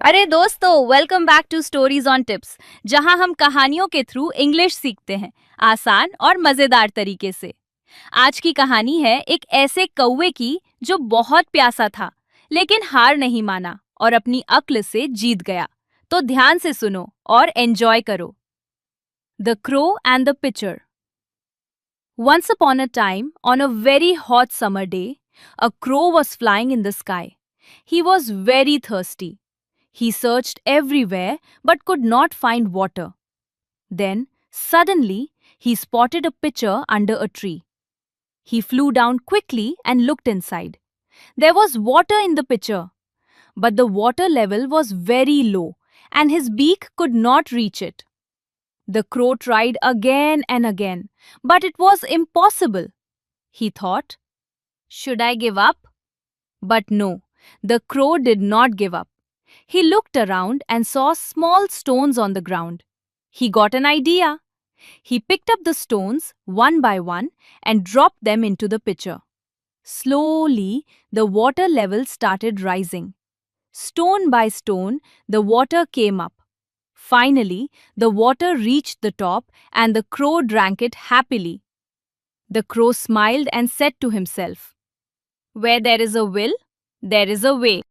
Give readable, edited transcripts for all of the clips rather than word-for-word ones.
अरे दोस्तों, welcome back to stories on tips, जहां हम कहानियों के थ्रू इंग्लिश सीखते हैं आसान और मजेदार तरीके से। आज की कहानी है एक ऐसे कौवे की जो बहुत प्यासा था, लेकिन हार नहीं माना और अपनी अक्ल से जीत गया। तो ध्यान से सुनो और एंजॉय करो। The crow and the pitcher. Once upon a time, on a very hot summer day, a crow was flying in the sky. He was very thirsty. He searched everywhere but could not find water. Then, suddenly, he spotted a pitcher under a tree. He flew down quickly and looked inside. There was water in the pitcher, but the water level was very low and his beak could not reach it. The crow tried again and again, but it was impossible. He thought, should I give up? But no, the crow did not give up. He looked around and saw small stones on the ground. He got an idea. He picked up the stones one by one and dropped them into the pitcher. Slowly, the water level started rising. Stone by stone, the water came up. Finally, the water reached the top and the crow drank it happily. The crow smiled and said to himself, "Where there is a will, there is a way."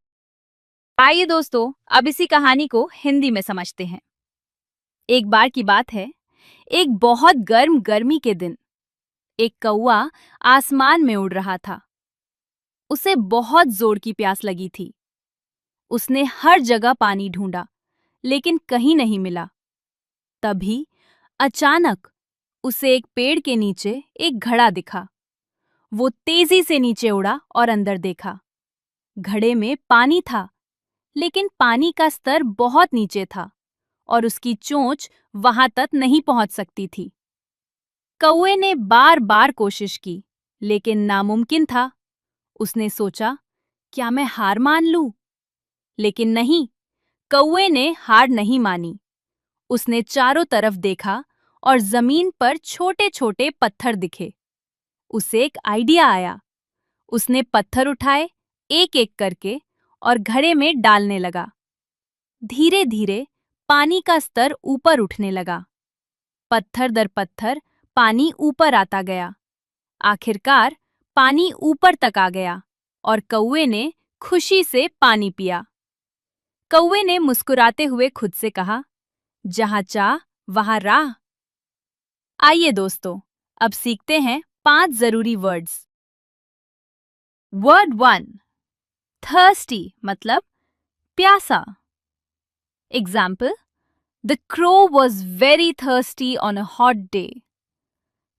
आइए दोस्तों, अब इसी कहानी को हिंदी में समझते हैं। एक बार की बात है, एक बहुत गर्म गर्मी के दिन एक कौवा आसमान में उड़ रहा था। उसे बहुत जोर की प्यास लगी थी। उसने हर जगह पानी ढूंढा, लेकिन कहीं नहीं मिला। तभी अचानक उसे एक पेड़ के नीचे एक घड़ा दिखा। वो तेजी से नीचे उड़ा और अंदर देखा। घड़े में पानी था, लेकिन पानी का स्तर बहुत नीचे था और उसकी चोंच वहां तक नहीं पहुंच सकती थी। कौवे ने बार बार कोशिश की, लेकिन नामुमकिन था। उसने सोचा, क्या मैं हार मान लूं? लेकिन नहीं, कौवे ने हार नहीं मानी। उसने चारों तरफ देखा और जमीन पर छोटे छोटे पत्थर दिखे। उसे एक आइडिया आया। उसने पत्थर उठाए, एक एक करके, और घड़े में डालने लगा। धीरे धीरे पानी का स्तर ऊपर उठने लगा। पत्थर दर पत्थर पानी ऊपर आता गया। आखिरकार पानी ऊपर तक आ गया और कौवे ने खुशी से पानी पिया। कौवे ने मुस्कुराते हुए खुद से कहा, जहां चाह वहां राह। आइए दोस्तों, अब सीखते हैं 5 जरूरी वर्ड्स। वर्ड 1, थर्स्टी मतलब प्यासा। Example, the crow was very thirsty on a hot day.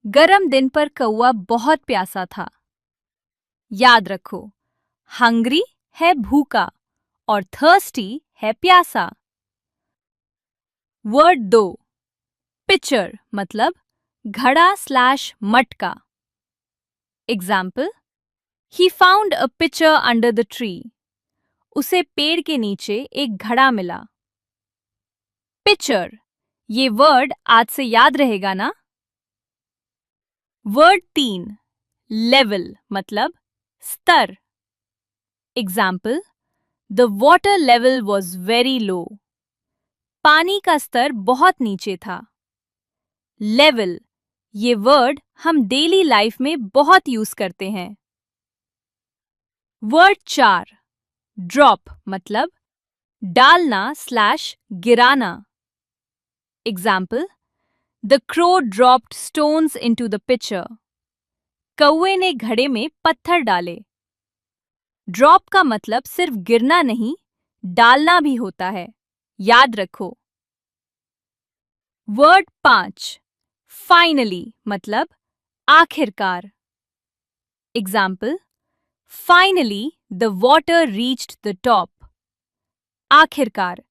गरम दिन पर कौवा बहुत प्यासा था। याद रखो, हंग्री है भूखा और थर्स्टी है प्यासा। वर्ड 2, पिचर मतलब घड़ा स्लैश मटका। Example, he found a pitcher under the tree. उसे पेड़ के नीचे एक घड़ा मिला। पिचर, ये वर्ड आज से याद रहेगा ना? वर्ड 3, लेवल मतलब स्तर। Example, the water level was very low. पानी का स्तर बहुत नीचे था। लेवल, ये वर्ड हम डेली लाइफ में बहुत यूज करते हैं। वर्ड 4, ड्रॉप मतलब डालना स्लैश गिराना। Example, the crow dropped stones into the pitcher. कौवे ने घड़े में पत्थर डाले। ड्रॉप का मतलब सिर्फ गिरना नहीं, डालना भी होता है। याद रखो। वर्ड 5, फाइनली मतलब आखिरकार। Example, finally the water reached the top. आखिरकार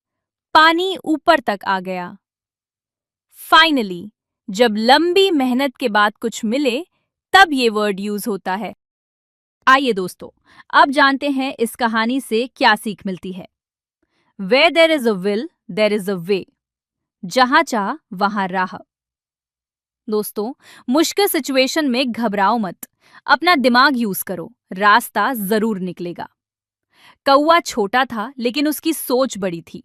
पानी ऊपर तक आ गया। फाइनली, जब लंबी मेहनत के बाद कुछ मिले, तब ये वर्ड यूज होता है। आइए दोस्तों, अब जानते हैं इस कहानी से क्या सीख मिलती है। Where there is a will, there is a way. जहां चाह वहां राह। दोस्तों, मुश्किल सिचुएशन में घबराओ मत। अपना दिमाग यूज करो, रास्ता जरूर निकलेगा। कौवा छोटा था लेकिन उसकी सोच बड़ी थी।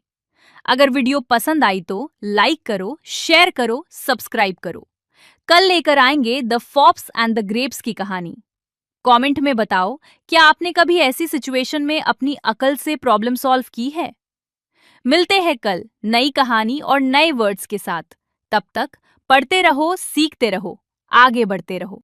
अगर वीडियो पसंद आई तो लाइक करो, शेयर करो, सब्सक्राइब करो। कल लेकर आएंगे the fox and the grapes की कहानी। कमेंट में बताओ, क्या आपने कभी ऐसी सिचुएशन में अपनी अकल से प्रॉब्लम सॉल्व की है? मिलते हैं कल नई कहानी और नए वर्ड्स के साथ। तब तक पढ़ते रहो, सीखते रहो, आगे बढ़ते रहो।